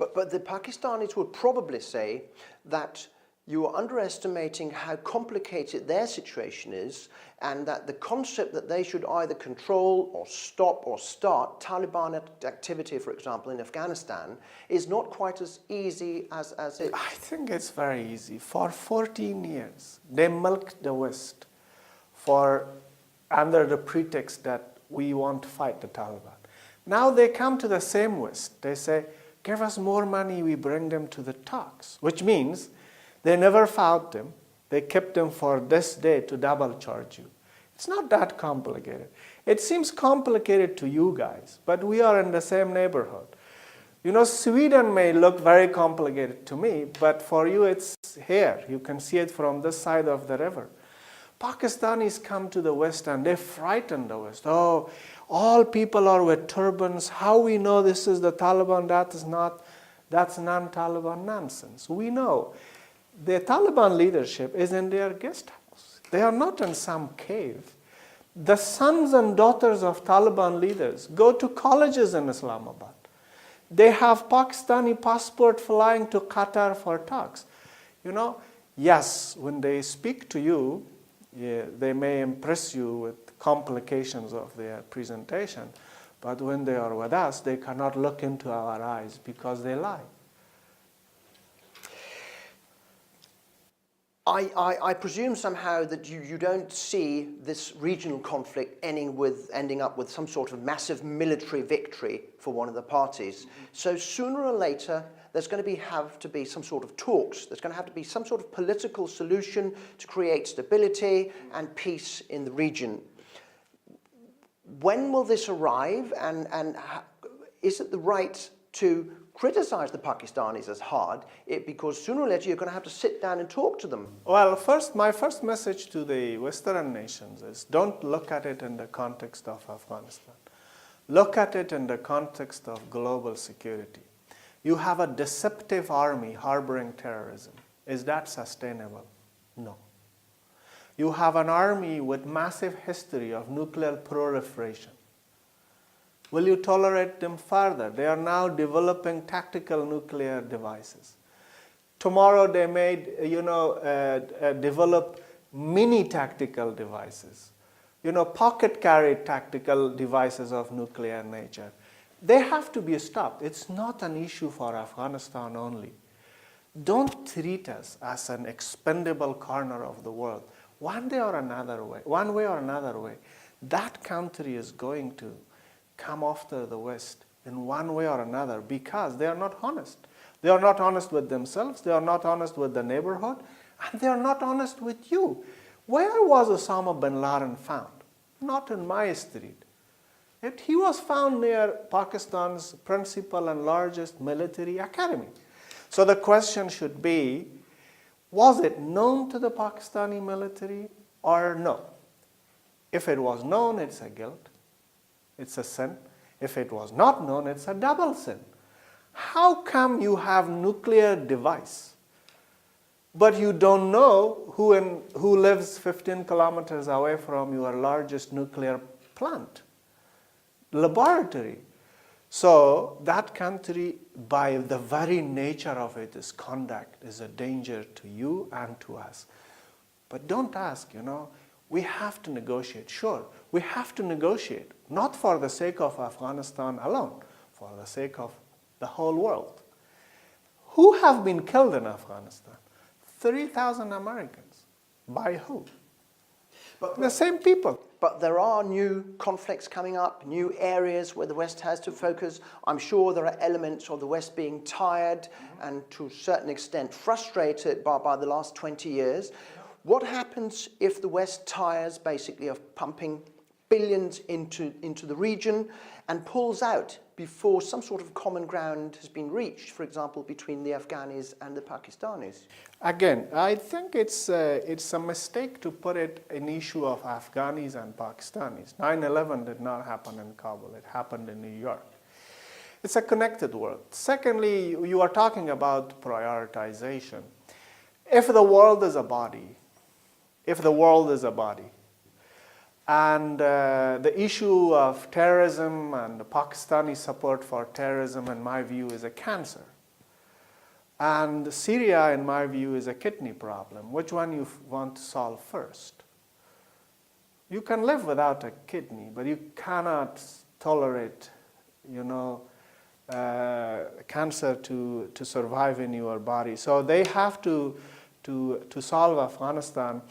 But the Pakistanis would probably say that you are underestimating how complicated their situation is, and that the concept that they should either control or stop or start Taliban activity, for example, in Afghanistan, is not quite as easy as it. I think it's very easy. For 14 years, they milked the West under the pretext that we want to fight the Taliban. Now they come to the same West. They say, give us more money, we bring them to the talks, which means they never fought them. They kept them for this day to double charge you. It's not that complicated. It seems complicated to you guys, but we are in the same neighborhood. You know, Sweden may look very complicated to me, but for you it's here. You can see it from this side of the river. Pakistanis come to the West and they frighten the West. Oh, all people are with turbans. How we know this is the Taliban? That's non-Taliban nonsense. We know. The Taliban leadership is in their guest house. They are not in some cave. The sons and daughters of Taliban leaders go to colleges in Islamabad. They have Pakistani passport flying to Qatar for talks. You know, yes, when they speak to you, they may impress you with complications of their presentation, but when they are with us, they cannot look into our eyes because they lie. I presume somehow that you don't see this regional conflict ending up with some sort of massive military victory for one of the parties. So sooner or later, there's going to have to be some sort of talks. There's going to have to be some sort of political solution to create stability and peace in the region. When will this arrive, and is it the right to criticize the Pakistanis as hard, because sooner or later you're going to have to sit down and talk to them? Well, my first message to the Western nations is don't look at it in the context of Afghanistan. Look at it in the context of global security. You have a deceptive army harboring terrorism. Is that sustainable? No. You have an army with massive history of nuclear proliferation. Will you tolerate them further? They are now developing tactical nuclear devices. Tomorrow they may, develop mini tactical devices, pocket-carried tactical devices of nuclear nature. They have to be stopped. It's not an issue for Afghanistan only. Don't treat us as an expendable corner of the world. One way or another way, that country is going to come after the West in one way or another because they are not honest. They are not honest with themselves, they are not honest with the neighborhood, and they are not honest with you. Where was Osama bin Laden found? Not in my street. He was found near Pakistan's principal and largest military academy. So the question should be, was it known to the Pakistani military or no? If it was known, it's a guilt. It's a sin. If it was not known, it's a double sin. How come you have nuclear device, but you don't know who lives 15 kilometers away from your largest nuclear plant, laboratory? So that country, by the very nature of its conduct, is a danger to you and to us. But don't ask, we have to negotiate. Sure, we have to negotiate, not for the sake of Afghanistan alone, for the sake of the whole world. Who have been killed in Afghanistan? 3,000 Americans. By who? The same people. But there are new conflicts coming up, new areas where the West has to focus. I'm sure there are elements of the West being tired and to a certain extent frustrated by the last 20 years. What happens if the West tires basically of pumping billions into the region and pulls out before some sort of common ground has been reached, for example, between the Afghanis and the Pakistanis? Again, I think it's a mistake to put it an issue of Afghanis and Pakistanis. 9/11 did not happen in Kabul, it happened in New York. It's a connected world. Secondly, you are talking about prioritization. If the world is a body, and the issue of terrorism and the Pakistani support for terrorism, in my view, is a cancer. And Syria, in my view, is a kidney problem. Which one you want to solve first? You can live without a kidney, but you cannot tolerate, cancer to survive in your body. So they have to solve Afghanistan.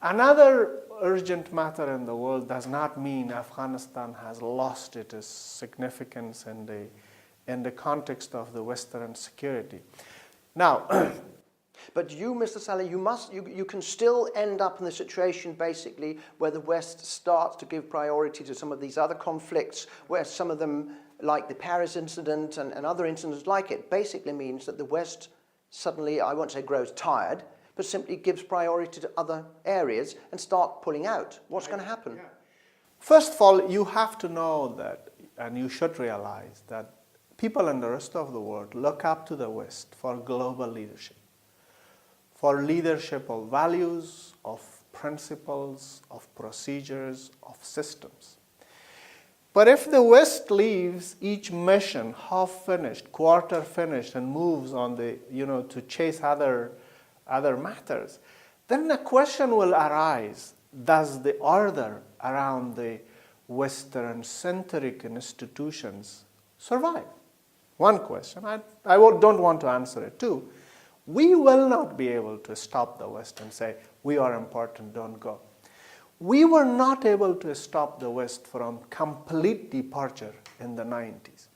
Another urgent matter in the world does not mean Afghanistan has lost its significance in the context of the Western security. Now, but you, Mr. Saleh, you can still end up in the situation basically where the West starts to give priority to some of these other conflicts, where some of them, like the Paris incident and other incidents like it, basically means that the West suddenly, I won't say grows tired, but simply gives priority to other areas and start pulling out. What's going to happen? Yeah. First of all, you have to know that, and you should realize that people in the rest of the world look up to the West for global leadership, for leadership of values, of principles, of procedures, of systems. But if the West leaves each mission half finished, quarter finished, and moves on to chase other matters, then the question will arise: does the order around the Western-centric institutions survive? One question. I don't want to answer it too. We will not be able to stop the West and say, we are important, don't go. We were not able to stop the West from complete departure in the 90s.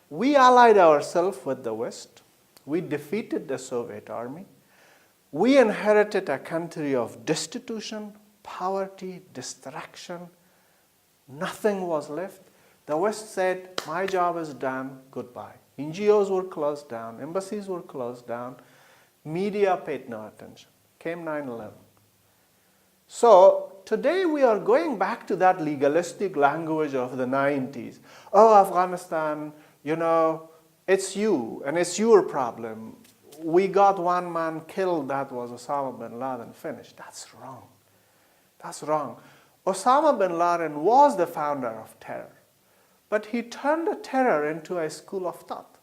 We allied ourselves with the West. We defeated the Soviet army. We inherited a country of destitution, poverty, distraction. Nothing was left. The West said, my job is done, goodbye. NGOs were closed down, embassies were closed down, media paid no attention. Came 9/11. So today we are going back to that legalistic language of the 90s. Oh, Afghanistan, it's you and it's your problem. We got one man killed, that was Osama bin Laden, finished. That's wrong. That's wrong. Osama bin Laden was the founder of terror. But he turned the terror into a school of thought.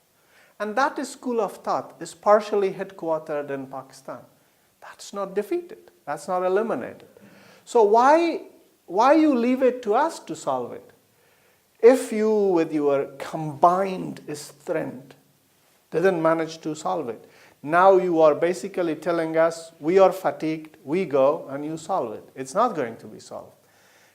And that school of thought is partially headquartered in Pakistan. That's not defeated. That's not eliminated. So why you leave it to us to solve it? If you, with your combined strength, didn't manage to solve it, now you are basically telling us, we are fatigued, we go, and you solve it. It's not going to be solved.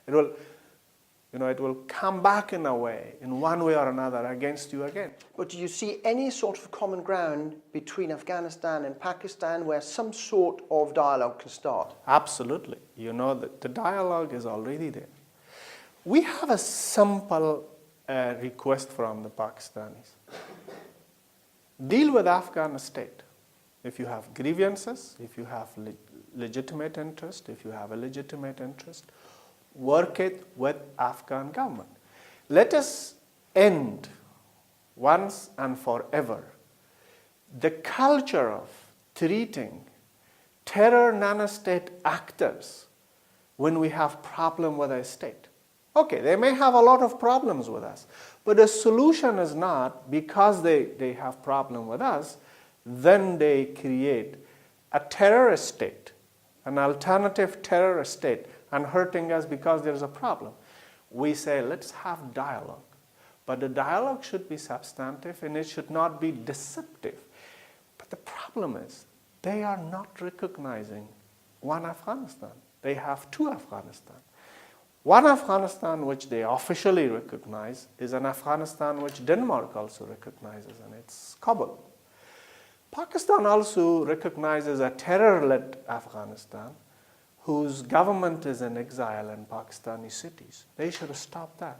It will come back in a way, in one way or another, against you again. But do you see any sort of common ground between Afghanistan and Pakistan where some sort of dialogue can start? Absolutely. The dialogue is already there. We have a simple request from the Pakistanis. Deal with Afghan state. If you have grievances, if you have legitimate interest, if you have a legitimate interest, work it with Afghan government. Let us end once and forever the culture of treating terror non-state actors when we have problem with a state. Okay, they may have a lot of problems with us, but the solution is not because they have problem with us, then they create a terrorist state, an alternative terrorist state, and hurting us because there's a problem. We say, let's have dialogue. But the dialogue should be substantive and it should not be deceptive. But the problem is, they are not recognizing one Afghanistan. They have two Afghanistan. One Afghanistan which they officially recognize is an Afghanistan which Denmark also recognizes, and it's Kabul. Pakistan also recognizes a terror-led Afghanistan whose government is in exile in Pakistani cities. They should stop that.